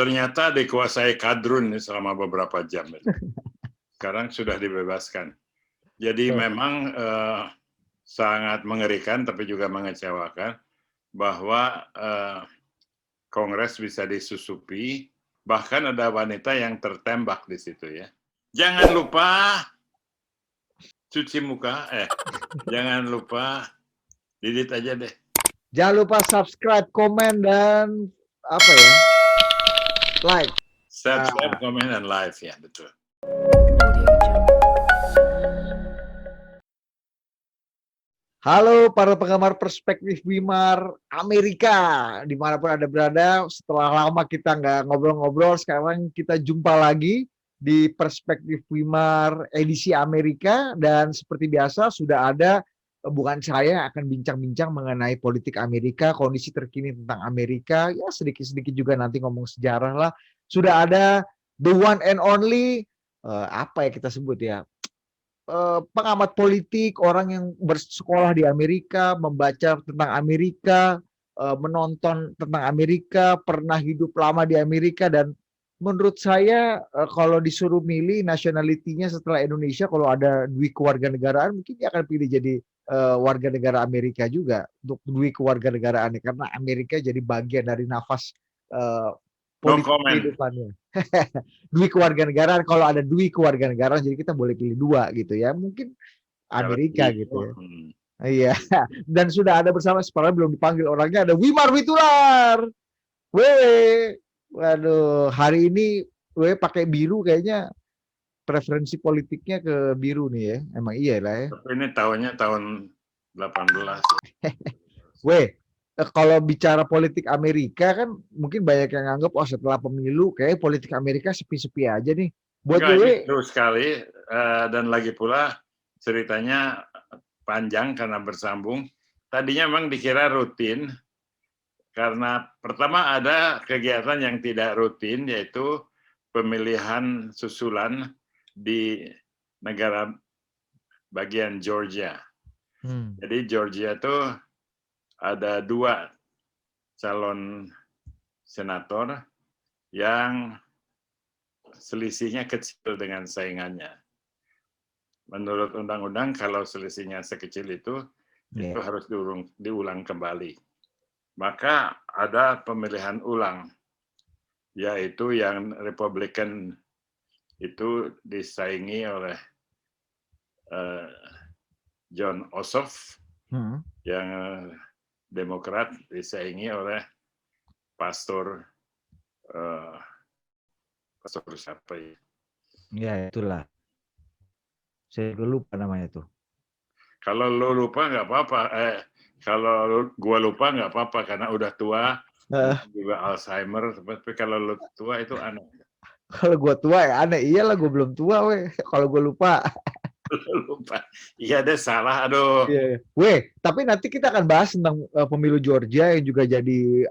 ternyata dikuasai kadrun selama beberapa jam. Sekarang sudah dibebaskan. Jadi memang sangat mengerikan tapi juga mengecewakan bahwa Kongres bisa disusupi, bahkan ada wanita yang tertembak di situ ya. Jangan lupa cuci muka, jangan lupa delete aja deh. Jangan lupa subscribe, komen, dan apa ya? Like. Subscribe, komen, dan live ya, betul. Halo para penggemar Perspektif Wimar Amerika, dimanapun Anda berada. Setelah lama kita nggak ngobrol-ngobrol, sekarang kita jumpa lagi di Perspektif Wimar edisi Amerika. Dan seperti biasa sudah ada, bukan saya yang akan bincang-bincang mengenai politik Amerika, kondisi terkini tentang Amerika, ya sedikit-sedikit juga nanti ngomong sejarah lah. Sudah ada the one and only, apa ya kita sebut ya, pengamat politik, orang yang bersekolah di Amerika, membaca tentang Amerika, menonton tentang Amerika, pernah hidup lama di Amerika, dan menurut saya kalau disuruh milih nationality-nya setelah Indonesia, kalau ada dua kewarganegaraan mungkin dia akan pilih jadi warga negara Amerika juga untuk dua kewarganegaraannya, karena Amerika jadi bagian dari nafas politik kehidupannya. Dua kewarganegaraan, kalau ada dua kewarganegaraan jadi kita boleh pilih dua gitu ya, mungkin Amerika gitu ya. Iya, dan sudah ada bersama, sebenarnya belum dipanggil orangnya, ada Wimar Witular. Waduh, hari ini pakai biru, kayaknya preferensi politiknya ke biru nih ya. Emang iya lah ya. Tapi ini tahunnya tahun 18. Kalau bicara politik Amerika kan mungkin banyak yang nganggap, oh setelah pemilu kayak politik Amerika sepi-sepi aja nih. Buat gue terus sekali, dan lagi pula ceritanya panjang karena bersambung. Tadinya memang dikira rutin karena pertama ada kegiatan yang tidak rutin, yaitu pemilihan susulan di negara bagian Georgia. Jadi Georgia itu ada dua calon senator yang selisihnya kecil dengan saingannya. Menurut undang-undang kalau selisihnya sekecil itu harus diulang kembali. Maka ada pemilihan ulang, yaitu yang Republikan itu disaingi oleh John Ossoff, yang Demokrat disaingi oleh pastor siapa ya? Ya itulah, saya lupa namanya tuh. Kalau lo lupa nggak apa-apa, kalau gua lupa nggak apa-apa karena udah tua, juga Alzheimer. Tapi kalau lo tua itu aneh. Kalau gua tua ya aneh, iyalah gua belum tua kalau gua lupa. Lupa. Iya deh, salah, aduh. Tapi nanti kita akan bahas tentang pemilu Georgia yang juga jadi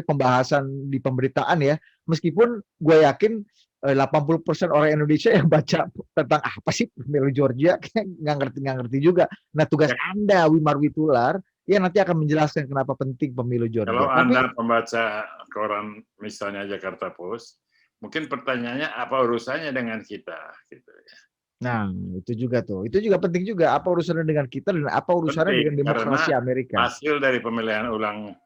pembahasan di pemberitaan ya. Meskipun gue yakin 80% orang Indonesia yang baca tentang apa sih pemilu Georgia nggak ngerti juga. Nah, tugas Anda, Wimar Witular, ya nanti akan menjelaskan kenapa penting pemilu Georgia. Kalau Anda pembaca koran misalnya Jakarta Post, mungkin pertanyaannya apa urusannya dengan kita, gitu ya. Nah, itu juga tuh. Itu juga penting juga. Apa urusannya dengan kita dan apa urusannya dengan demokrasi Amerika? Hasil dari pemilihan ulang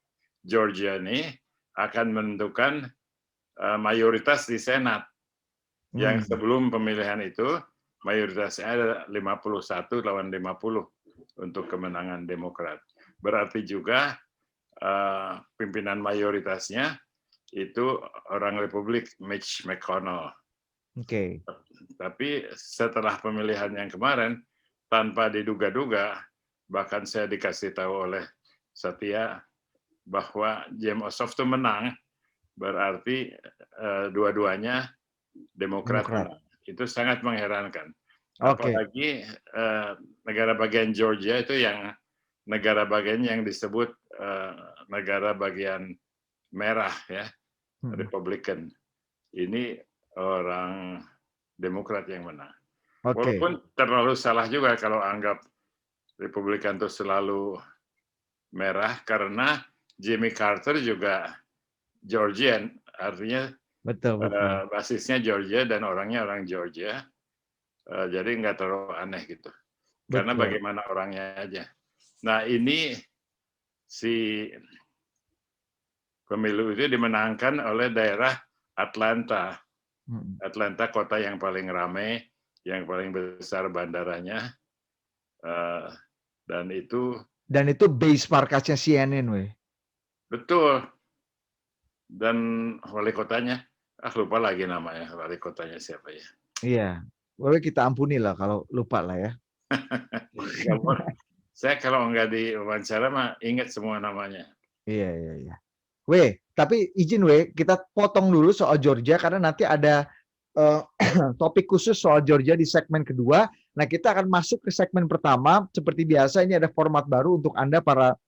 Georgia ini akan menentukan mayoritas di Senat. Yang sebelum pemilihan itu mayoritasnya ada 51 lawan 50 untuk kemenangan Demokrat. Berarti juga pimpinan mayoritasnya itu orang Republik, Mitch McConnell. Tapi setelah pemilihan yang kemarin, tanpa diduga-duga, bahkan saya dikasih tahu oleh Satya bahwa James Ossoff itu menang, berarti dua-duanya Demokrat menang. Itu sangat mengherankan. Apalagi negara bagian Georgia itu yang negara bagian yang disebut negara bagian merah ya, Republikan. Ini orang Demokrat yang menang. Walaupun terlalu salah juga kalau anggap Republikan itu selalu merah, karena Jimmy Carter juga Georgian, artinya Betul, betul. Basisnya Georgia dan orangnya orang Georgia, jadi nggak terlalu aneh gitu. Karena Betul. bagaimana orangnya aja. Nah ini si pemilu itu dimenangkan oleh daerah Atlanta. Mm. Atlanta kota yang paling ramai, yang paling besar bandaranya, dan itu Dan itu base markasnya CNN, weh. betul. Dan wali kotanya, lupa lagi namanya, wali kotanya siapa ya. Iya. Boleh kita ampuni lah kalau lupa lah ya. Saya kalau nggak diwawancara mah ingat semua namanya. Iya, iya, iya. Weh, tapi izin weh, kita potong dulu soal Georgia karena nanti ada eh, topik khusus soal Georgia di segmen kedua. Nah, kita akan masuk ke segmen pertama. Seperti biasa, ini ada format baru untuk Anda para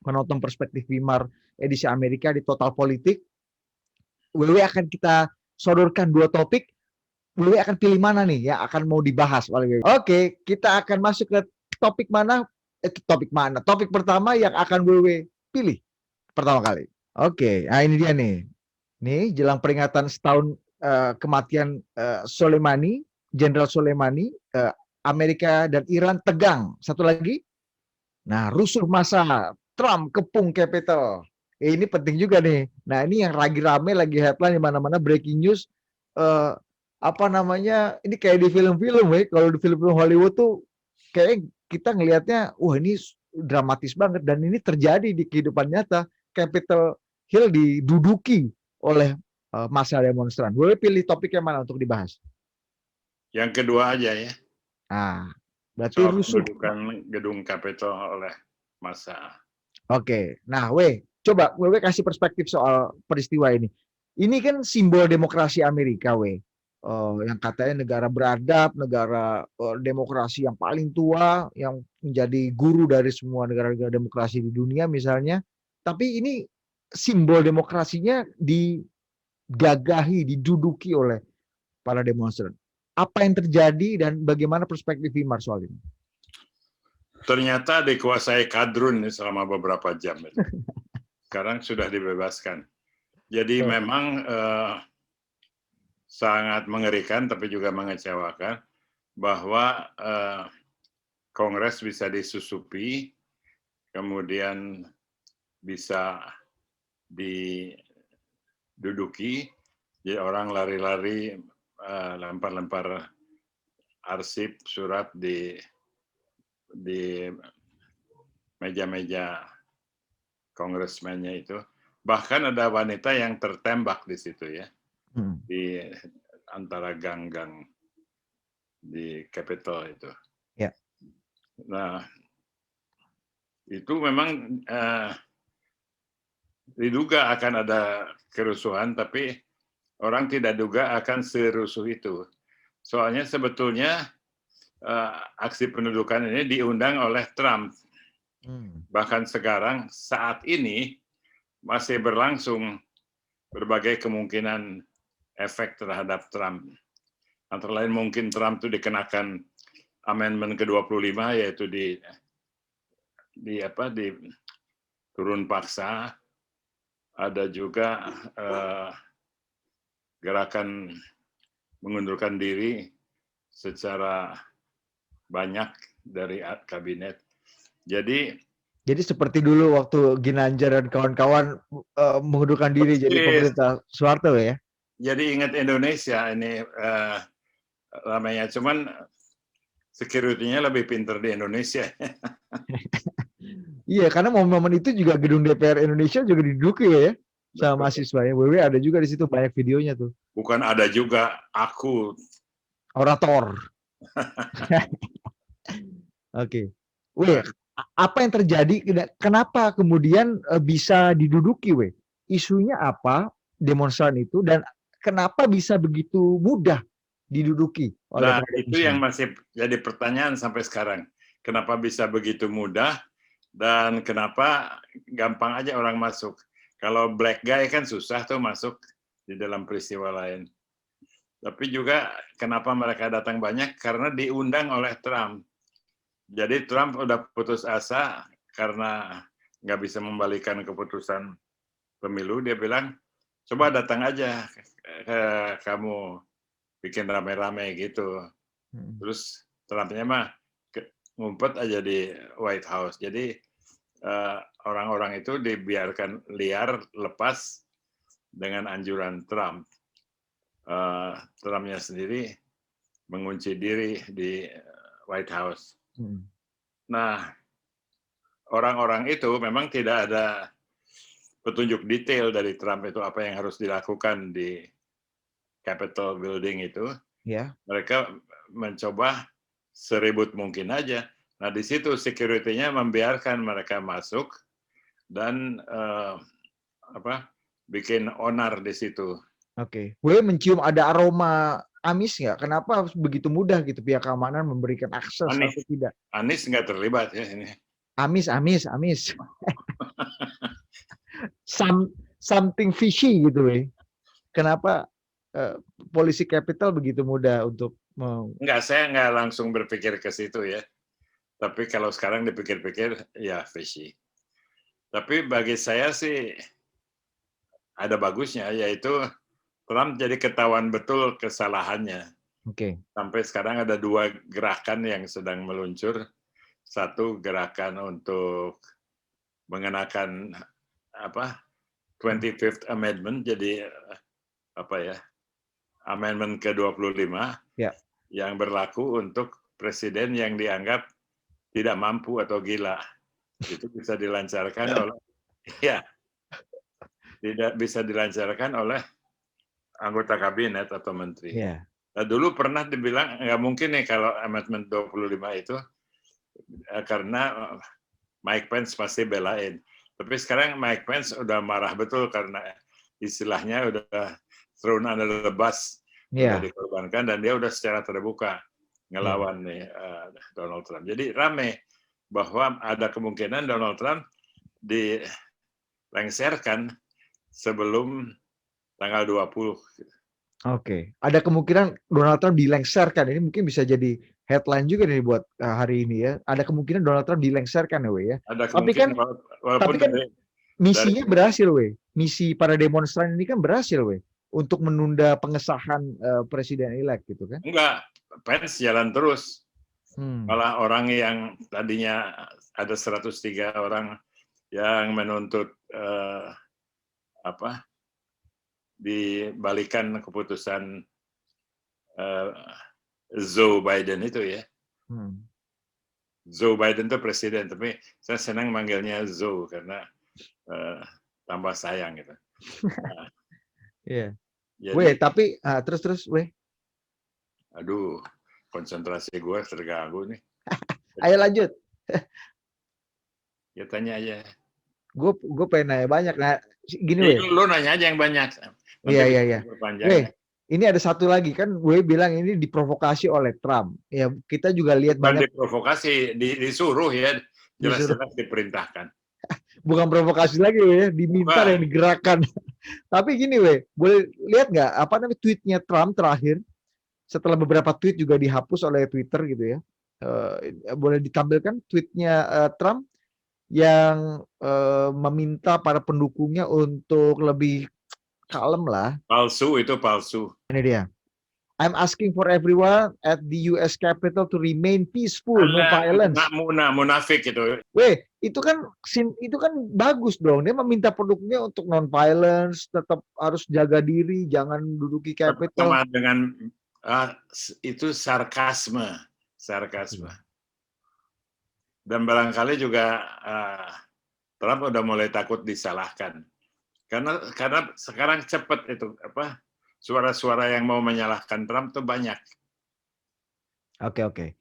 penonton perspektif Wimar edisi Amerika di Total Politik. WW akan kita sodorkan dua topik. WW akan pilih mana nih yang akan mau dibahas oleh WW. Oke, kita akan masuk ke topik mana? Topik mana? Topik pertama yang akan WW pilih pertama kali. Oke, nah ini dia nih. Nih jelang peringatan setahun kematian Soleimani, Jenderal Soleimani, Amerika dan Iran tegang. Satu lagi, nah rusuh massa, Trump kepung Capitol. Ini penting juga nih. Nah ini yang lagi rame, lagi headline di mana-mana breaking news. eh, apa namanya? Ini kayak di film-film, kalau di film-film Hollywood tuh kayak kita ngelihatnya, wah ini dramatis banget dan ini terjadi di kehidupan nyata. Capitol Hill diduduki oleh massa demonstran. Boleh pilih topik yang mana untuk dibahas? Yang kedua aja ya, Nah, berarti soal rusuh. pendudukan gedung Capitol oleh massa. Oke, nah coba Wewe kasih perspektif soal peristiwa ini. Ini kan simbol demokrasi Amerika, yang katanya negara beradab, negara demokrasi yang paling tua, yang menjadi guru dari semua negara-negara demokrasi di dunia misalnya. Tapi ini simbol demokrasinya digagahi, diduduki oleh para demonstran. Apa yang terjadi dan bagaimana perspektif Wimar soal ini? Ternyata dikuasai kadrun selama beberapa jam. Sekarang sudah dibebaskan. Jadi memang sangat mengerikan tapi juga mengecewakan bahwa Kongres bisa disusupi, kemudian bisa diduduki, jadi orang lari-lari lempar-lempar arsip surat di meja-meja kongresmennya itu. Bahkan ada wanita yang tertembak di situ ya, di antara gang-gang di Capitol itu. Ya. Nah, itu memang diduga akan ada kerusuhan, tapi orang tidak duga akan serusuh itu. Soalnya sebetulnya aksi pendudukan ini diundang oleh Trump. Bahkan sekarang saat ini masih berlangsung berbagai kemungkinan efek terhadap Trump. Antara lain mungkin Trump itu dikenakan amendment ke-25 yaitu di turun paksa. Ada juga gerakan mengundurkan diri secara banyak dari kabinet. Jadi seperti dulu waktu Ginanjar dan kawan-kawan mengundurkan diri jadi pemerintah Soeharto ya. Jadi ingat Indonesia ini ramainya, cuman security-nya lebih pinter di Indonesia. Iya, karena momen-momen itu juga gedung DPR Indonesia juga diduduki ya sama mahasiswa ya. WW ada juga di situ banyak videonya tuh. Bukan ada juga, aku orator. Oke. Apa yang terjadi? Kenapa kemudian bisa diduduki, Isunya apa demonstran itu dan kenapa bisa begitu mudah diduduki oleh Nah, para itu yang demonstran? masih jadi pertanyaan sampai sekarang. Kenapa bisa begitu mudah dan kenapa gampang aja orang masuk? Kalau black guy kan susah tuh masuk di dalam peristiwa lain. Tapi juga kenapa mereka datang banyak? Karena diundang oleh Trump. Jadi Trump udah putus asa karena nggak bisa membalikan keputusan pemilu. Dia bilang, coba datang aja kamu bikin rame-rame gitu. Terus Trumpnya mah ngumpet aja di White House. Jadi orang-orang itu dibiarkan liar lepas dengan anjuran Trump. Trumpnya sendiri mengunci diri di White House. Nah, orang-orang itu memang tidak ada petunjuk detail dari Trump itu apa yang harus dilakukan di Capitol Building itu. Ya. Mereka mencoba seribut mungkin aja. Nah, di situ security-nya membiarkan mereka masuk dan bikin onar di situ. Oke. Gue mencium ada aroma amis nggak? Kenapa begitu mudah gitu pihak keamanan memberikan akses atau tidak? Anies nggak terlibat ya ini. Amis. Something fishy gitu, weh. Kenapa polisi Capitol begitu mudah untuk saya nggak langsung berpikir ke situ ya. Tapi kalau sekarang dipikir-pikir, ya fishy. Tapi bagi saya sih ada bagusnya, yaitu Trump jadi ketahuan betul kesalahannya. Oke. Sampai sekarang ada 2 gerakan yang sedang meluncur. Satu gerakan untuk mengenakan 25th Amendment, jadi Amendment ke-25 yang berlaku untuk presiden yang dianggap tidak mampu atau gila. Itu bisa dilancarkan oleh tidak bisa dilancarkan oleh anggota kabinet atau menteri. Nah, dulu pernah dibilang nggak mungkin nih kalau Amendment 25 itu karena Mike Pence pasti belain. Tapi sekarang Mike Pence udah marah betul karena istilahnya udah thrown under the bus, udah dikorbankan, dan dia udah secara terbuka ngelawan nih Donald Trump. Jadi rame bahwa ada kemungkinan Donald Trump dilengserkan sebelum tanggal 20. Oke. Ada kemungkinan Donald Trump dilengserkan. Ini mungkin bisa jadi headline juga nih buat hari ini ya. Ada kemungkinan Donald Trump dilengserkan ya, weh ya. Ada Tapi kan misinya berhasil, weh. Misi para demonstran ini kan berhasil, weh, untuk menunda pengesahan presiden elect gitu kan. Enggak, Pence jalan terus. Malah orang yang tadinya ada 103 orang yang menuntut dibalikan keputusan Joe Biden itu ya. Joe Biden itu presiden, tapi saya senang manggilnya Joe karena tambah sayang gitu. Iya. Weh, tapi terus weh. Aduh, konsentrasi gue terganggu nih. Ayo lanjut. Ya tanya aja. Gue pengen nanya banyak. Nah, gini weh. Lu nanya aja yang banyak. Iya. Weh, ini ada satu lagi kan, gue bilang ini diprovokasi oleh Trump. Ya, kita juga lihat banyak. Diprovokasi, disuruh ya, jelas-jelas diperintahkan. Bukan provokasi lagi, weh, diminta dan digerakkan. Tapi gini, weh, boleh lihat nggak apa namanya tweetnya Trump terakhir? Setelah beberapa tweet juga dihapus oleh Twitter gitu ya. Boleh ditampilkan tweetnya Trump yang meminta para pendukungnya untuk lebih kalem lah. Palsu, itu palsu. Ini dia. I'm asking for everyone at the US Capitol to remain peaceful, no violence. Munafik itu. Weh, itu kan bagus dong. Dia meminta pendukungnya untuk non violence, tetap harus jaga diri, jangan duduki Capitol. Sama dengan itu sarkasme. Dan barangkali juga Trump udah mulai takut disalahkan. Karena sekarang cepat itu suara-suara yang mau menyalahkan Trump tuh banyak. Oke.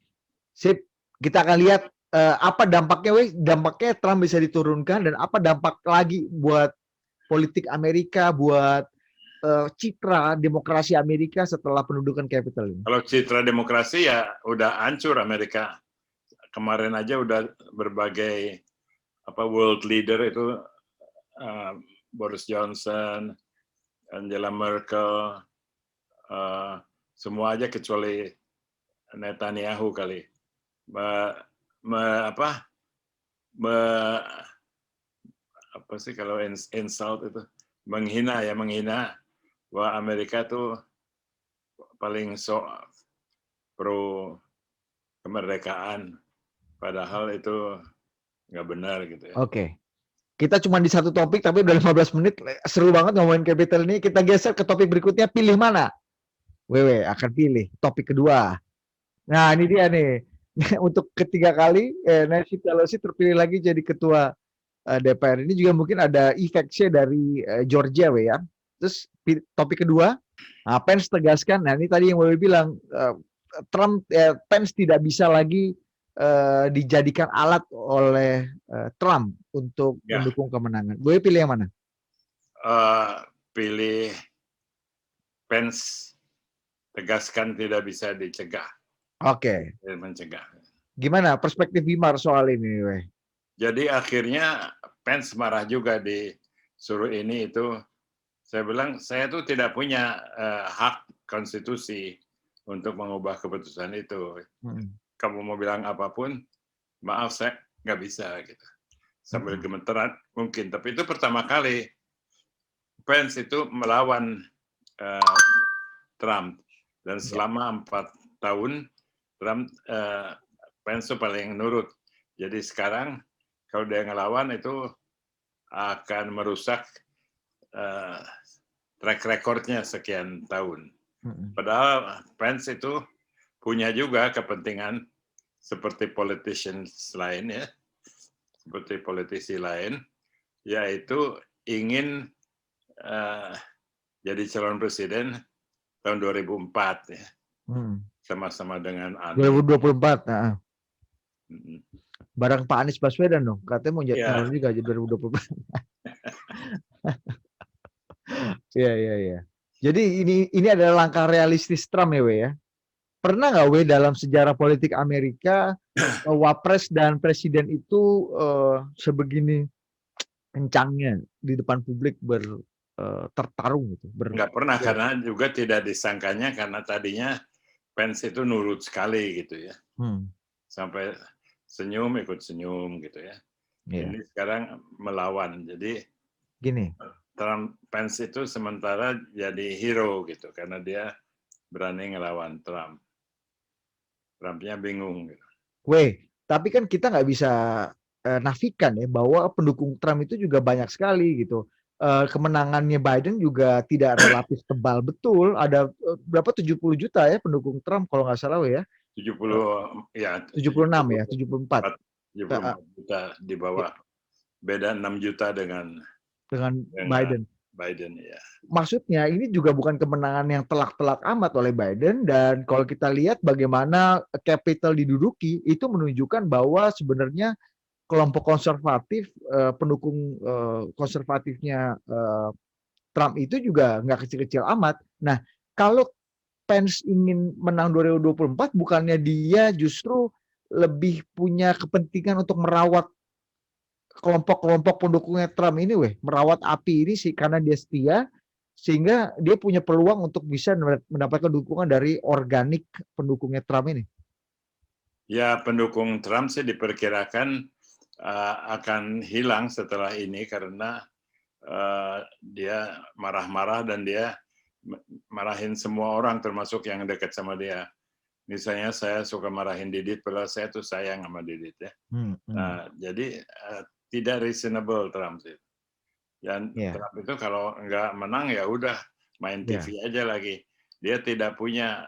Sip, kita akan lihat apa dampaknya, weh. Dampaknya Trump bisa diturunkan dan apa dampak lagi buat politik Amerika, buat citra demokrasi Amerika setelah pendudukan Capitol ini. Kalau citra demokrasi ya udah hancur Amerika. Kemarin aja udah berbagai world leader itu Boris Johnson, Angela Merkel, semua aja kecuali Netanyahu kali. Apa sih kalau insult itu? menghina bahwa Amerika tuh paling pro kemerdekaan, padahal itu nggak benar gitu ya. Oke. Kita cuma di satu topik tapi udah 15 menit. Seru banget ngomongin capital ini. Kita geser ke topik berikutnya. Pilih mana? Wewe akan pilih topik kedua. Nah, ini dia nih. Untuk ketiga kali Nancy Pelosi terpilih lagi jadi ketua DPR. Ini juga mungkin ada efeknya dari Georgia ya. Terus topik kedua, Pence tegaskan, nah ini tadi yang Wewe bilang, Pence tidak bisa lagi dijadikan alat oleh Trump untuk Ya, mendukung kemenangan. Wewe pilih yang mana? pilih Pence, tegaskan tidak bisa dicegah, Oke. mencegah. Gimana perspektif Wimar soal ini, Wewe? Jadi akhirnya Pence marah juga disuruh ini itu. Saya bilang saya tuh tidak punya hak konstitusi untuk mengubah keputusan itu. Kamu mau bilang apapun, maaf saya nggak bisa gitu. Sambil gemeteran mungkin, tapi itu pertama kali Pence itu melawan Trump, dan selama 4 tahun Trump Pence itu paling nurut. Jadi sekarang kalau dia ngelawan itu akan merusak track recordnya sekian tahun. Padahal Pence itu punya juga kepentingan seperti politicians lain ya, seperti politisi lain, yaitu ingin jadi calon presiden tahun 2004 ya, sama-sama dengan Ani. 2024. Nah. Bareng Pak Anies Baswedan dong, katanya mau jadi calon juga aja 2024. Iya. Jadi ini adalah langkah realistis Trump ya, We ya. Pernah nggak We dalam sejarah politik Amerika wapres dan presiden itu sebegini kencangnya di depan publik tertarung gitu? Nggak pernah, karena juga tidak disangkanya karena tadinya Pence itu nurut sekali gitu ya, sampai senyum ikut senyum gitu ya. Ini sekarang melawan, jadi gini. Trump Pence itu sementara jadi hero gitu karena dia berani ngelawan Trump. Trumpnya bingung gitu. Tapi kan kita nggak bisa nafikan ya bahwa pendukung Trump itu juga banyak sekali gitu. Kemenangannya Biden juga tidak relatif tebal betul. Ada berapa 70 juta ya pendukung Trump kalau nggak salah ya. 76 ya, 74 juta di bawah. Beda 6 juta dengan Biden ya. Maksudnya ini juga bukan kemenangan yang telak-telak amat oleh Biden, dan kalau kita lihat bagaimana capital diduduki itu menunjukkan bahwa sebenarnya kelompok konservatif, pendukung konservatifnya Trump itu juga nggak kecil-kecil amat. Nah, kalau Pence ingin menang 2024, bukannya dia justru lebih punya kepentingan untuk merawat kelompok-kelompok pendukungnya Trump ini, merawat api ini sih karena dia setia, sehingga dia punya peluang untuk bisa mendapatkan dukungan dari organik pendukungnya Trump ini. Ya, pendukung Trump sih diperkirakan akan hilang setelah ini karena dia marah-marah dan dia marahin semua orang termasuk yang dekat sama dia. Misalnya saya suka marahin Didit, padahal saya tuh sayang sama Didit ya. Nah, jadi tidak reasonable Trump sih. Dan Trump itu kalau nggak menang ya udah main TV aja lagi. Dia tidak punya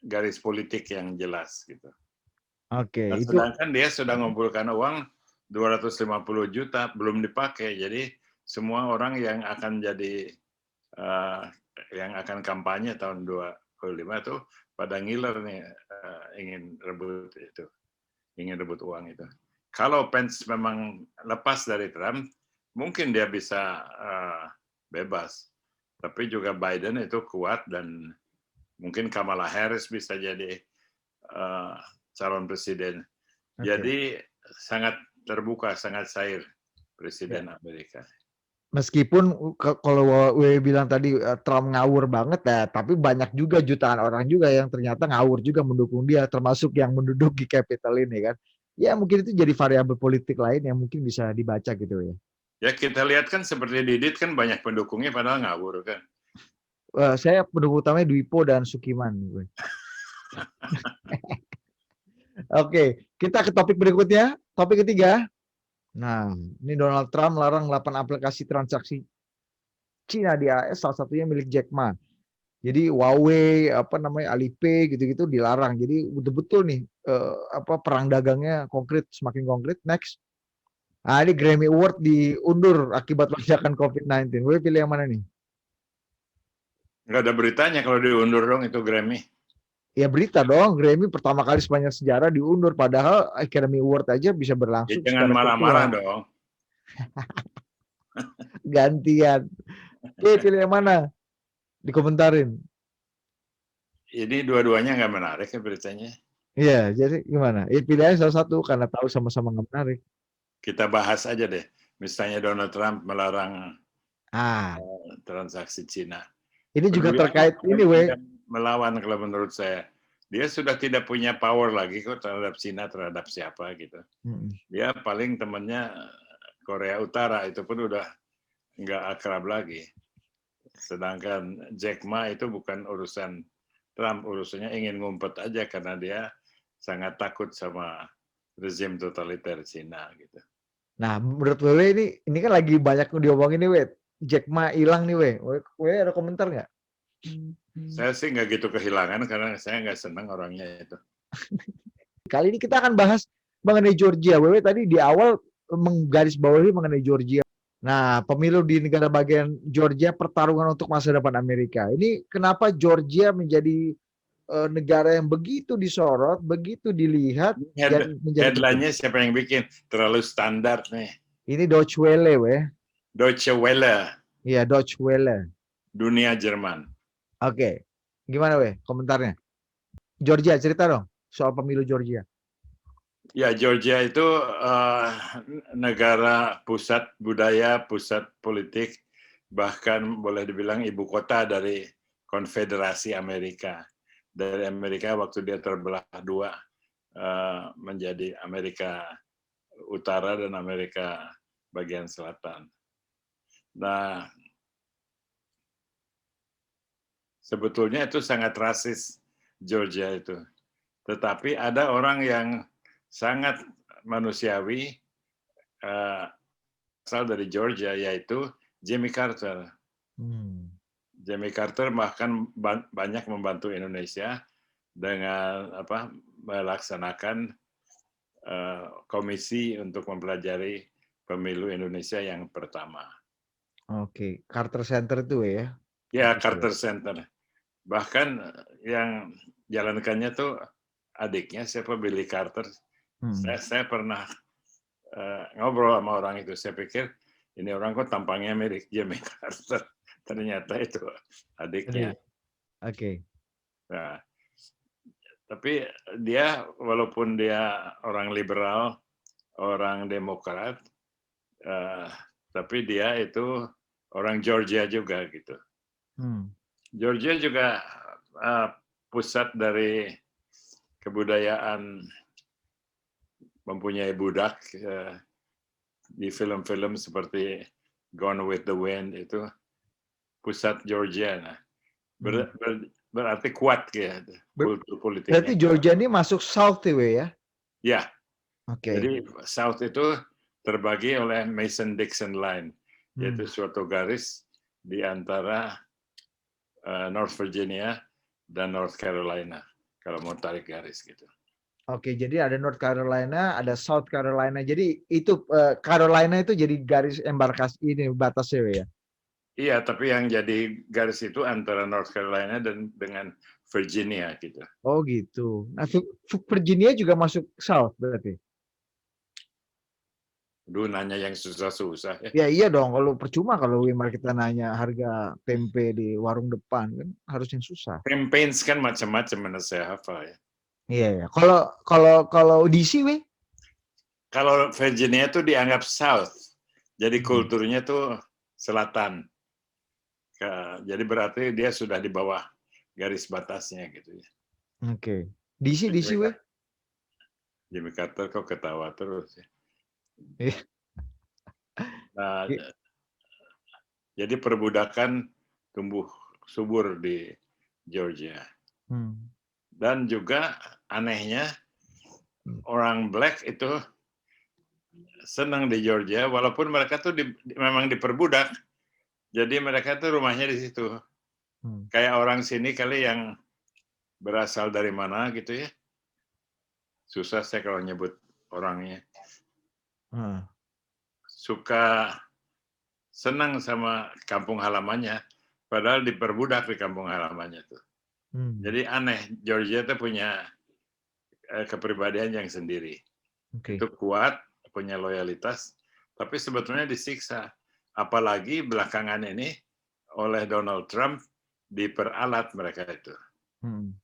garis politik yang jelas gitu. Oke. Sedangkan dia sudah mengumpulkan uang 250 juta belum dipakai. Jadi semua orang yang akan jadi yang akan kampanye tahun 2025 itu pada ngiler nih, ingin rebut uang itu. Kalau Pence memang lepas dari Trump, mungkin dia bisa bebas. Tapi juga Biden itu kuat dan mungkin Kamala Harris bisa jadi calon presiden. Jadi sangat terbuka, sangat cair presiden Amerika. Meskipun kalau Wewe bilang tadi Trump ngawur banget ya, tapi banyak juga jutaan orang juga yang ternyata ngawur juga mendukung dia, termasuk yang menduduki capital ini kan. Ya mungkin itu jadi variabel politik lain yang mungkin bisa dibaca gitu ya. Ya kita lihat kan seperti Didit kan banyak pendukungnya padahal ngawur kan. Saya pendukung utamanya Dwipo dan Sukiman. Oke, kita ke topik berikutnya. Topik ketiga. Nah, ini Donald Trump larang 8 aplikasi transaksi Cina di AS, salah satunya milik Jack Ma. Jadi Huawei, apa namanya, Alipay gitu-gitu dilarang. Jadi betul-betul nih perang dagangnya konkret, semakin konkret. Next. Ah, ini Grammy Award diundur akibat lonjakan COVID-19. Gue pilih yang mana nih? Nggak ada beritanya kalau diundur dong itu Grammy. Ya berita dong, Grammy pertama kali sepanjang sejarah diundur. Padahal Academy Award aja bisa Ya, berlangsung jangan secara marah-marah virtual. dong. Gantian. Pilih yang mana? Dikomentarin. Ini dua-duanya nggak menarik ya beritanya. Iya, jadi gimana? Ya pilih aja salah satu karena tahu sama-sama nggak menarik. Kita bahas aja deh. Misalnya Donald Trump melarang Ah, transaksi Cina. ini juga Peduli terkait amat ini, weh. melawan kalau menurut saya. Dia sudah tidak punya power lagi kok terhadap Cina, terhadap siapa gitu. Dia paling temannya Korea Utara, itu pun udah nggak akrab lagi. Sedangkan Jack Ma itu bukan urusan Trump, urusannya ingin ngumpet aja karena dia sangat takut sama rezim totaliter Cina gitu. Nah, menurut Wewe ini kan lagi banyak diomongin nih, Weh. Jack Ma hilang nih, Weh. Wewe ada komentar nggak? Saya sih nggak gitu kehilangan karena saya nggak senang orangnya itu. Kali ini kita akan bahas mengenai Georgia. Wewe tadi di awal menggarisbawahi mengenai Georgia. Nah, pemilu di negara bagian Georgia, pertarungan untuk masa depan Amerika. Ini kenapa Georgia menjadi negara yang begitu disorot, begitu dilihat, dan menjadi penting. Headline-nya siapa yang bikin? Terlalu standar nih. Ini Deutsche Welle, weh. Deutsche Welle. Iya, Deutsche Welle. Dunia Jerman. Oke. Gimana, weh, komentarnya? Georgia, cerita dong soal pemilu Georgia. Ya, Georgia itu negara pusat budaya, pusat politik, bahkan boleh dibilang ibu kota dari Konfederasi Amerika. Dari Amerika waktu dia terbelah dua menjadi Amerika Utara dan Amerika bagian selatan. Nah, sebetulnya itu sangat rasis Georgia itu. Tetapi ada orang yang sangat manusiawi asal dari Georgia, yaitu Jimmy Carter. Jimmy Carter bahkan banyak membantu Indonesia dengan melaksanakan komisi untuk mempelajari pemilu Indonesia yang pertama. Oke, Carter Center itu ya? Ya, Carter Center. Bahkan yang jalankannya tuh adiknya, siapa, Billy Carter. Saya pernah ngobrol sama orang itu. Saya pikir ini orang kok tampangnya mirip Jimmy Carter. Ternyata itu adiknya. Oke. Nah, tapi dia walaupun dia orang liberal, orang Demokrat, tapi dia itu orang Georgia juga gitu. Georgia juga pusat dari kebudayaan mempunyai budak di film-film seperti Gone with the Wind, itu pusat Georgia. Nah, berarti kuat ya kultur politiknya. Berarti Georgia ini masuk South ya? Ya. Oke. Jadi South itu terbagi oleh Mason-Dixon Line, yaitu suatu garis di antara North Virginia dan North Carolina, kalau mau tarik garis gitu. Oke, jadi ada North Carolina, ada South Carolina. Jadi itu Carolina itu jadi garis embarkasi ini batasnya ya? Iya, tapi yang jadi garis itu antara North Carolina dan dengan Virginia gitu. Oh gitu. Nah, Virginia juga masuk South berarti? Aduh, nanya yang susah-susah ya. Ya iya dong, kalau percuma kalau Wimar kita nanya harga tempe di warung depan, kan harus yang susah. Campaigns kan macam-macam, mana saya hafal ya. Iya ya. Kalau DC, weh? Kalau Virginia itu dianggap South, jadi kulturnya tuh selatan. Jadi berarti dia sudah di bawah garis batasnya gitu ya. Oke. DC weh? Jimmy Carter kok ketawa terus ya. Nah, jadi perbudakan tumbuh subur di Georgia. Dan juga anehnya orang black itu senang di Georgia, walaupun mereka tuh memang diperbudak. Jadi mereka tuh rumahnya di situ. Kayak orang sini kali yang berasal dari mana gitu ya. Susah saya kalau nyebut orangnya. Suka senang sama kampung halamannya, padahal diperbudak di kampung halamannya tuh. Jadi aneh, Georgia tuh punya kepribadian yang sendiri. Itu kuat, punya loyalitas, tapi sebetulnya disiksa. Apalagi belakangan ini oleh Donald Trump diperalat mereka itu.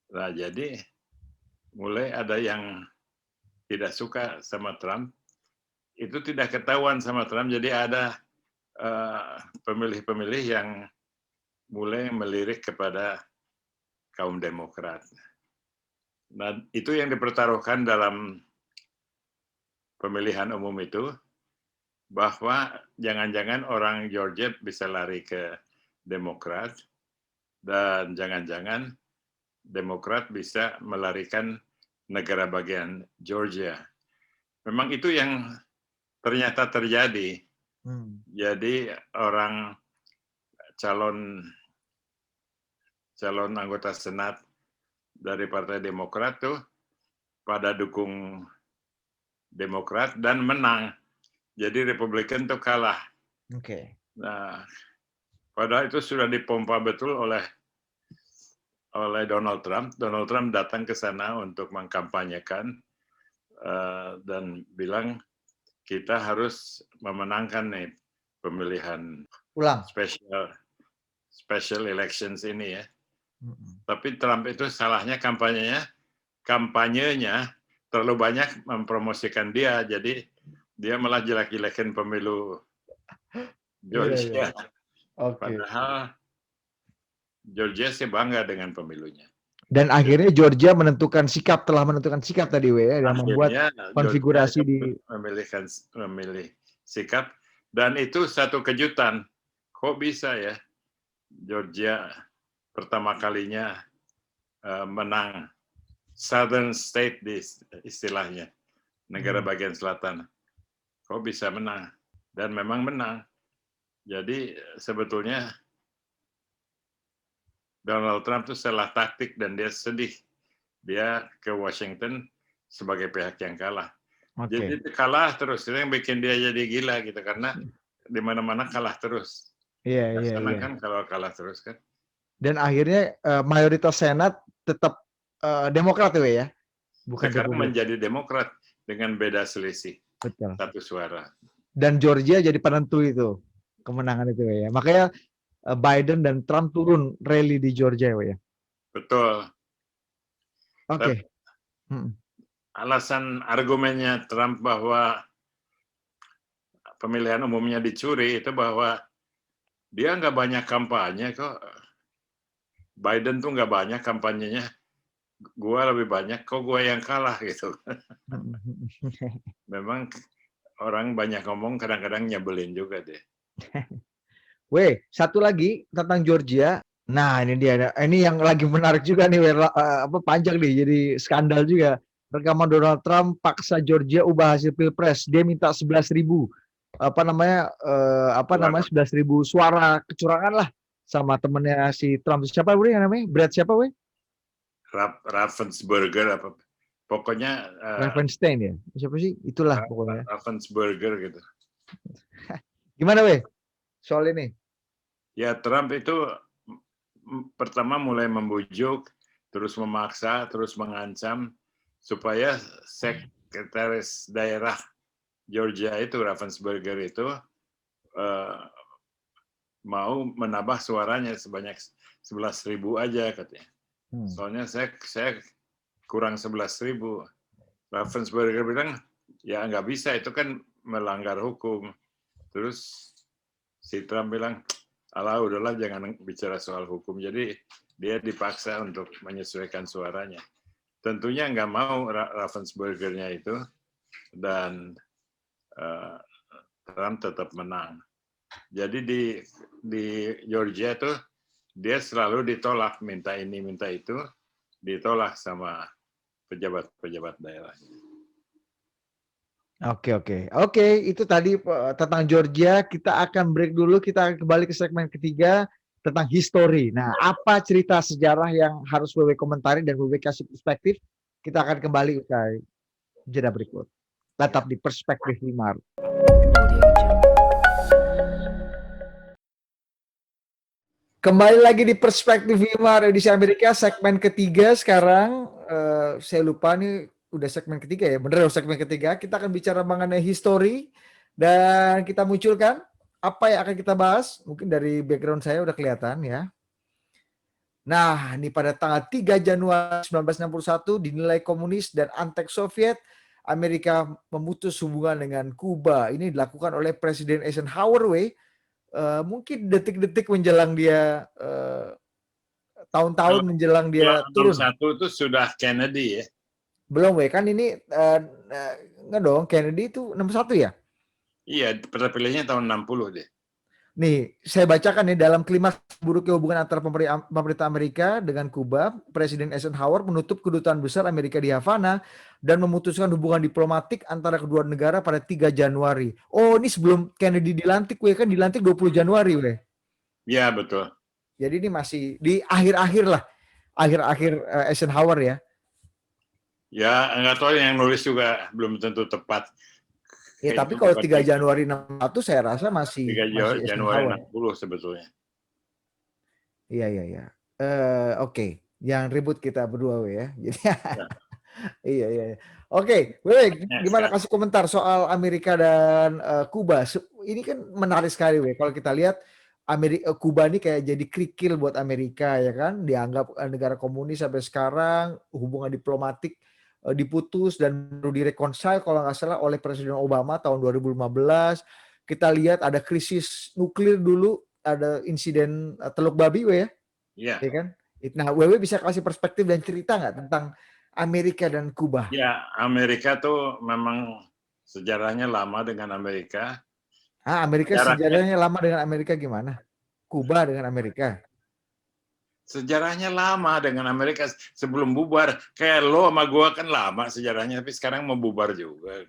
Nah, jadi mulai ada yang tidak suka sama Trump, itu tidak ketahuan sama Trump, jadi ada pemilih-pemilih yang mulai melirik kepada kaum Demokrat. Nah, itu yang dipertaruhkan dalam pemilihan umum itu, bahwa jangan-jangan orang Georgia bisa lari ke Demokrat, dan jangan-jangan Demokrat bisa melarikan negara bagian Georgia. Memang itu yang ternyata terjadi. Jadi orang calon anggota Senat dari Partai Demokrat tuh pada dukung Demokrat dan menang. Jadi Republikan tuh kalah. Nah, padahal itu sudah dipompa betul oleh Donald Trump. Donald Trump datang ke sana untuk mengkampanyekan dan bilang kita harus memenangkan nih pemilihan special elections ini ya. Tapi Trump itu salahnya kampanyenya terlalu banyak mempromosikan dia, jadi dia malah jelek-jelekin pemilu Georgia. Padahal Georgia sih bangga dengan pemilunya. Dan akhirnya Georgia telah menentukan sikap tadi, yang membuat konfigurasi memilih sikap, dan itu satu kejutan. Kok bisa ya Georgia pertama kalinya menang Southern State di istilahnya, negara bagian selatan. Kok bisa menang? Dan memang menang. Jadi sebetulnya Donald Trump itu salah taktik dan dia sedih. Dia ke Washington sebagai pihak yang kalah. Jadi kalah terus, itu yang bikin dia jadi gila gitu, karena di mana-mana kalah terus. Senang kan kalau kalah terus kan. Dan akhirnya mayoritas Senat tetap Demokrat ya? Bukan sekarang Republik. Menjadi Demokrat dengan beda selisih. Betul. 1 suara. Dan Georgia jadi penentu itu kemenangan itu ya. Makanya Biden dan Trump turun rally di Georgia ya. Betul. Oke. Alasan argumennya Trump bahwa pemilihan umumnya dicuri itu bahwa dia nggak banyak kampanye kok. Biden tuh nggak banyak kampanyenya. Gua lebih banyak, kok gua yang kalah gitu. Memang orang banyak ngomong kadang-kadang nyebelin juga deh. Satu lagi tentang Georgia. Nah, ini dia. Ini yang lagi menarik juga nih, panjang nih, jadi skandal juga. Rekaman Donald Trump paksa Georgia ubah hasil Pilpres. Dia minta 11.000 11.000 suara kecurangan lah sama temennya si Trump. Siapa yang namanya? Brad siapa Raffensperger apa? Pokoknya Raffenstein ya. Siapa sih? Itulah pokoknya. Raffensperger gitu. Gimana soal ini? Ya, Trump itu pertama mulai membujuk, terus memaksa, terus mengancam supaya sekretaris daerah Georgia itu, Raffensperger itu mau menambah suaranya sebanyak 11.000 aja katanya. Soalnya saya kurang 11.000. Raffensperger bilang, ya nggak bisa, itu kan melanggar hukum. Terus si Trump bilang, alah udahlah jangan bicara soal hukum. Jadi dia dipaksa untuk menyesuaikan suaranya. Tentunya nggak mau Raffenspergernya itu, dan Trump tetap menang. Jadi di Georgia tuh dia selalu ditolak, minta ini minta itu, ditolak sama pejabat-pejabat daerah. Oke, itu tadi tentang Georgia. Kita akan break dulu, kita akan kembali ke segmen ketiga tentang history. Nah, apa cerita sejarah yang harus WW komentari dan WW kasih perspektif? Kita akan kembali usai jeda berikut. Tetap di Perspektif Wimar. Kembali lagi di Perspektif Wimar edisi Amerika, segmen ketiga sekarang. Saya lupa nih, udah segmen ketiga ya, bener segmen ketiga. Kita akan bicara mengenai history dan kita munculkan apa yang akan kita bahas. Mungkin dari background saya udah kelihatan ya. Nah, ini pada tanggal 3 Januari 1961 dinilai komunis dan antek-Soviet, Amerika memutus hubungan dengan Kuba. Ini dilakukan oleh Presiden Eisenhower. Mungkin detik-detik menjelang dia tahun-tahun menjelang Kalau dia turun. 61 itu sudah Kennedy ya. Belum kan ini enggak dong, Kennedy itu 61 ya? Iya, terpilihnya tahun 60 deh. Nih, saya bacakan nih dalam klimaks buruknya hubungan antara pemerintah Amerika dengan Kuba, Presiden Eisenhower menutup kedutaan besar Amerika di Havana dan memutuskan hubungan diplomatik antara kedua negara pada 3 Januari. Oh, ini sebelum Kennedy dilantik, kan dilantik 20 Januari, Iya, betul. Jadi ini masih di akhir-akhir lah, akhir-akhir Eisenhower ya. Ya, nggak tahu yang nulis juga belum tentu tepat. Ya, tapi kalau 3 Januari 61 saya rasa 3 masih Januari Eisenhower. 60 sebetulnya. Iya. Oke. Yang ribut kita berdua ya. Jadi Ya. iya. Oke, gimana Sekarang. kasih komentar soal Amerika dan Kuba? Ini kan menarik sekali, kalau kita lihat Kuba ini kayak jadi kerikil buat Amerika ya kan, dianggap negara komunis sampai sekarang, hubungan diplomatik diputus dan baru direkonsil kalau nggak salah oleh Presiden Obama tahun 2015. Kita lihat ada krisis nuklir dulu, ada insiden Teluk Babi, ya. Iya. Ya kan? Nah, Wewe bisa kasih perspektif dan cerita nggak tentang Amerika dan Kuba? Ya, Amerika tuh memang sejarahnya lama dengan Amerika. Amerika Jaraknya sejarahnya lama dengan Amerika gimana? Kuba dengan Amerika. sejarahnya lama dengan Amerika sebelum bubar. Kayak lo sama gua kan lama sejarahnya, tapi sekarang mau bubar juga.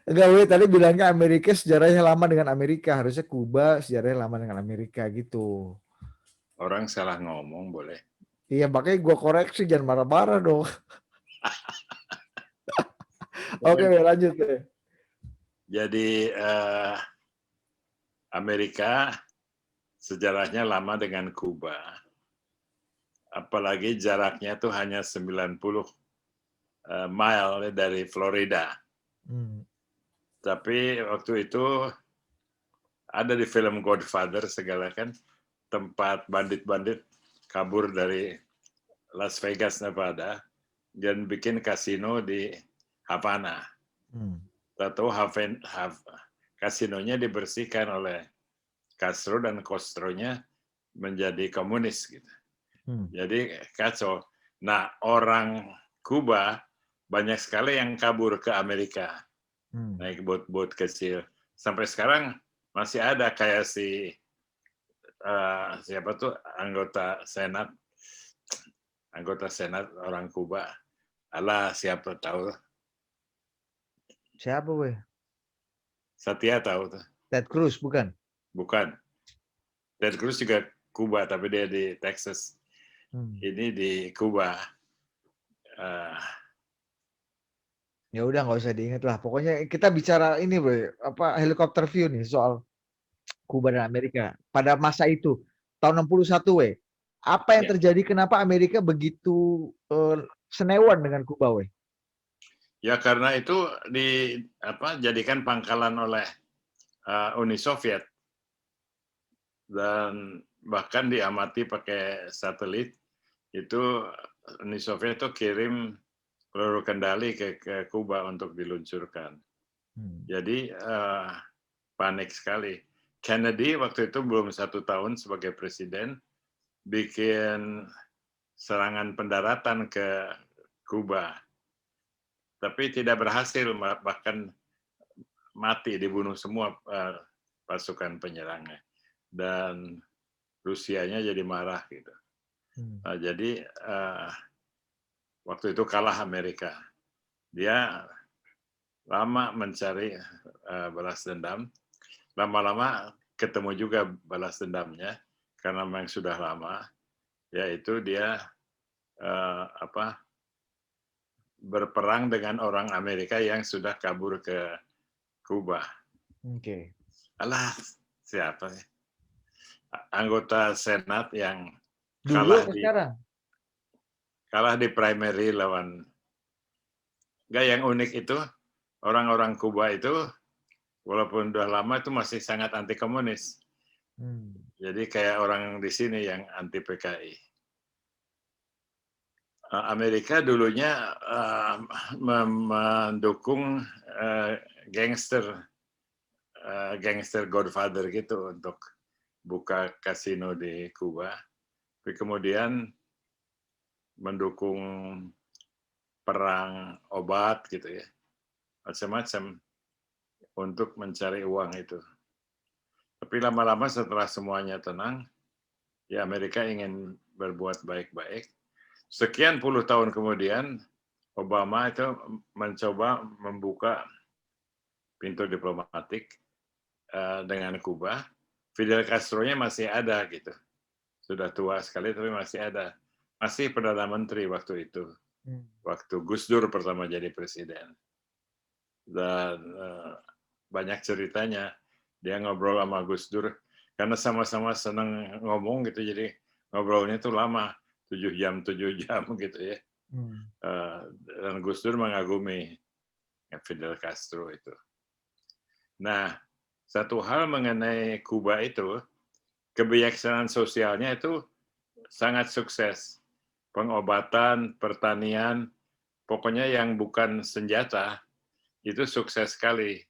Enggak, Wewe tadi bilangnya Amerika sejarahnya lama dengan Amerika. Harusnya Kuba sejarahnya lama dengan Amerika gitu. Orang salah ngomong boleh. Iya, makanya gue koreksi, jangan marah-marah dong. Oke, lanjut deh. Jadi Amerika sejarahnya lama dengan Kuba. Apalagi jaraknya tuh hanya 90 mile dari Florida. Tapi waktu itu ada di film Godfather segala kan, tempat bandit-bandit kabur dari Las Vegas, Nevada, dan bikin kasino di Havana. Tahu kasinonya dibersihkan oleh Castro dan Castronya menjadi komunis gitu. Jadi kacau. Nah, orang Kuba banyak sekali yang kabur ke Amerika. Naik bot-bot kecil. Sampai sekarang masih ada kayak siapa tuh anggota senat orang Kuba. Alah, siapa tahu. Siapa, weh? Satya tahu tuh. Ted Cruz, bukan? Bukan. Ted Cruz juga Kuba, tapi dia di Texas. Ini di Kuba. Ya udah, nggak usah diingat lah. Pokoknya kita bicara ini, helikopter view nih soal Kuba dan Amerika pada masa itu tahun 61, apa yang terjadi, kenapa Amerika begitu senewan dengan Kuba, Ya karena itu dijadikan pangkalan oleh Uni Soviet dan bahkan diamati pakai satelit. Itu Uni Soviet itu kirim peluru kendali ke Kuba untuk diluncurkan. Jadi panik sekali. Kennedy waktu itu belum 1 tahun sebagai presiden, bikin serangan pendaratan ke Kuba. Tapi tidak berhasil, bahkan mati, dibunuh semua pasukan penyerangnya, dan Rusianya jadi marah gitu. Jadi waktu itu kalah Amerika. Dia lama mencari balas dendam. Lama-lama ketemu juga balas dendamnya karena memang sudah lama. Yaitu dia berperang dengan orang Amerika yang sudah kabur ke Kuba. Oke. Alah, siapa sih? Anggota Senat yang Dulu atau sekarang? kalah di primary lawan. Enggak, yang unik itu orang-orang Kuba itu walaupun udah lama itu masih sangat anti komunis. Jadi kayak orang di sini yang anti PKI. Amerika dulunya mendukung gangster Godfather gitu untuk buka kasino di Kuba. Tapi kemudian mendukung perang obat gitu ya, macam-macam untuk mencari uang itu. Tapi lama-lama setelah semuanya tenang, ya Amerika ingin berbuat baik-baik. Sekian puluh tahun kemudian, Obama itu mencoba membuka pintu diplomatik dengan Kuba. Fidel Castro-nya masih ada gitu. Sudah tua sekali tapi masih ada. Masih Perdana Menteri waktu itu. Waktu Gus Dur pertama jadi presiden. Dan banyak ceritanya. Dia ngobrol sama Gus Dur. Karena sama-sama senang ngomong gitu, jadi ngobrolnya itu lama. 7 jam gitu ya. Dan Gus Dur mengagumi Fidel Castro itu. Nah, satu hal mengenai Kuba itu, kebijaksanaan sosialnya itu sangat sukses. Pengobatan, pertanian, pokoknya yang bukan senjata, itu sukses sekali.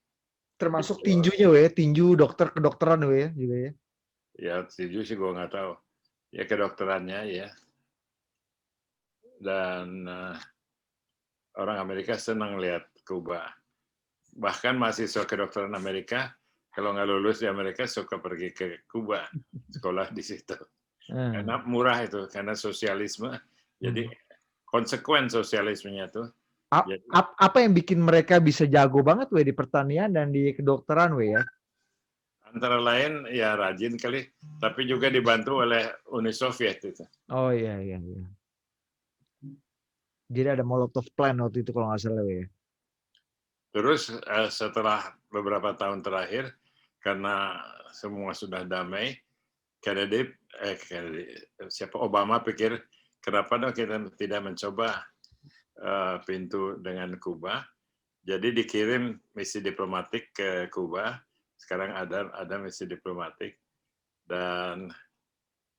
Termasuk tinjunya, we, tinju dokter kedokteran, we, juga ya. Ya, tinju sih gue nggak tahu. Ya kedokterannya ya. Dan orang Amerika senang lihat Kuba. Bahkan mahasiswa kedokteran Amerika, kalau nggak lulus di Amerika suka pergi ke Kuba, sekolah di situ. Karena murah itu, karena sosialisme. Jadi konsekuen sosialismenya tuh. Apa yang bikin mereka bisa jago banget, we, di pertanian dan di kedokteran, we, ya? Antara lain ya rajin kali, tapi juga dibantu oleh Uni Soviet itu. Oh iya. Jadi ada Molotov Plan waktu itu kalau nggak salah, we. Terus setelah beberapa tahun terakhir, karena semua sudah damai, Obama pikir, kenapa dong kita tidak mencoba pintu dengan Kuba? Jadi dikirim misi diplomatik ke Kuba. Sekarang ada misi diplomatik, dan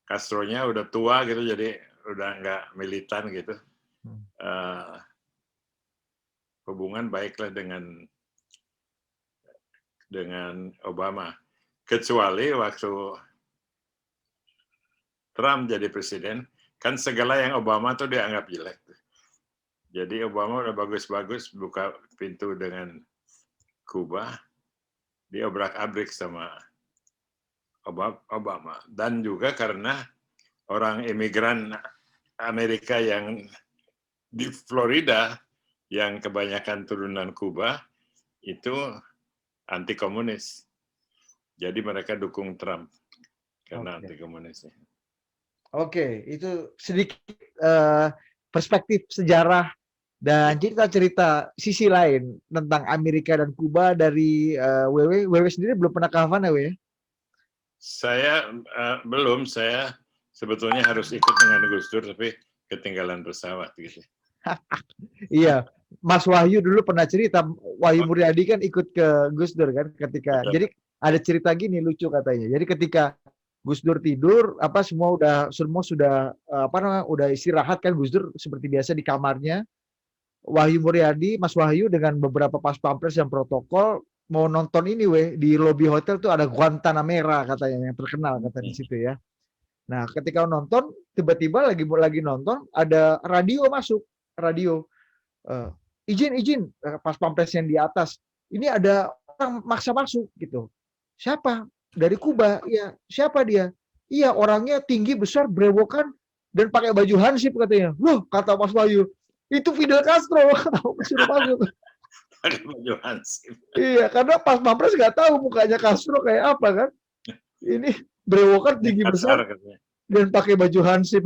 Castro-nya udah tua gitu, jadi udah nggak militan gitu. Hubungan baiklah dengan Obama. Kecuali waktu Trump jadi presiden, kan segala yang Obama tuh dianggap jelek. Jadi Obama udah bagus-bagus buka pintu dengan Kuba, diobrak-abrik sama Obama. Dan juga karena orang imigran Amerika yang di Florida, yang kebanyakan turunan Kuba, itu anti komunis. Jadi mereka dukung Trump karena anti komunisnya. Oke, itu sedikit perspektif sejarah dan cerita-cerita sisi lain tentang Amerika dan Kuba dari WW. WW sendiri belum pernah ke Havana, we? Saya belum. Saya sebetulnya harus ikut dengan Gus Dur, tapi ketinggalan pesawat gitu. Iya, Mas Wahyu dulu pernah cerita, Wahyu Muryadi kan ikut ke Gus Dur kan ketika, jadi ada cerita gini lucu katanya. Jadi ketika Gus Dur tidur, semua sudah udah istirahat kan, Gus Dur seperti biasa di kamarnya. Wahyu Muryadi, Mas Wahyu dengan beberapa pas pampres dan protokol mau nonton ini, di lobi hotel tuh ada Guantanamera katanya yang terkenal kata di situ ya. Nah, ketika nonton tiba-tiba lagi nonton ada radio masuk, radio izin pas pampres yang di atas. Ini ada maksa masuk gitu. Siapa? Dari Kuba. Iya. Siapa dia? Iya, orangnya tinggi, besar, brewokan, dan pakai baju hansip katanya. Loh, kata Mas Bayu, itu Fidel Castro. Suruh masuk. Pakai baju hansip. Iya, karena pas Pampres nggak tahu mukanya Castro kayak apa kan. Ini brewokan, tinggi besar, Kasar katanya. dan pakai baju hansip.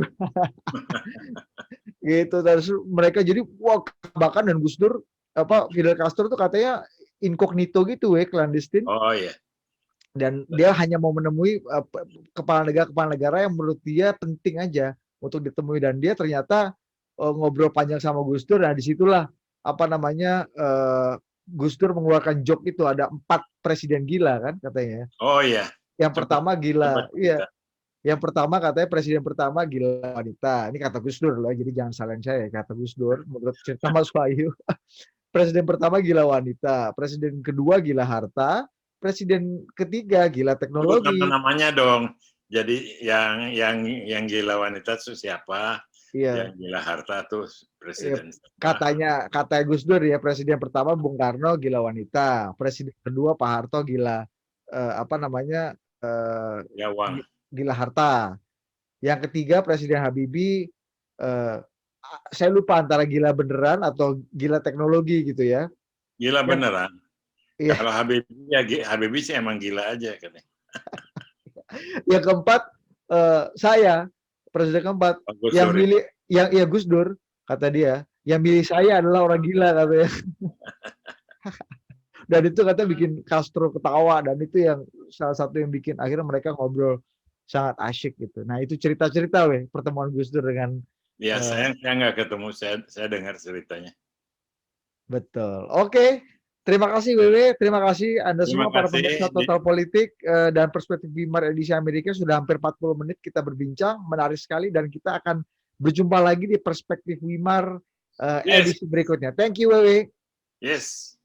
Gitu. Terus mereka jadi wah kebakan, dan Gus Dur Fidel Castro tuh katanya incognito gitu clandestine, Oh iya. dan dia hanya mau menemui kepala negara yang menurut dia penting aja untuk ditemui, dan dia ternyata ngobrol panjang sama Gus Dur. Nah disitulah apa namanya Gus Dur mengeluarkan joke itu, ada 4 presiden gila kan katanya. Oh iya. Yang Cepet pertama gila, iya. cerita. Yang pertama katanya presiden pertama gila wanita. Ini kata Gus Dur loh, jadi jangan salahin saya, kata Gus Dur menurut cerita Mas Wahyu. Presiden pertama gila wanita, presiden kedua gila harta, presiden ketiga gila Sebut teknologi. namanya dong. Jadi yang gila wanita itu siapa? Iya. Yang gila harta tuh presiden. Katanya Gus Dur ya, presiden pertama Bung Karno gila wanita, presiden kedua Pak Harto gila apa namanya Ya uang. gila harta. Yang ketiga Presiden Habibie, saya lupa antara gila beneran atau gila teknologi gitu ya. Gila Yang, beneran. iya. Kalau Habibie sih emang gila aja katanya. Yang keempat saya, presiden keempat, Gus yang Dur. milih yang ya Gus Dur kata dia, yang milih saya adalah orang gila katanya. Dan itu katanya bikin Castro ketawa, dan itu yang salah satu yang bikin akhirnya mereka ngobrol sangat asyik gitu. Nah itu cerita-cerita pertemuan Gus Dur dengan Ya saya nggak ketemu, saya dengar ceritanya. betul. Oke, terima kasih Wewe, terima kasih Anda Terima semua para kasih. pemirsa Total Politik dan Perspektif Wimar edisi Amerika. Sudah hampir 40 menit kita berbincang, menarik sekali, dan kita akan berjumpa lagi di Perspektif Wimar Yes. edisi berikutnya. Thank you Wewe. Yes.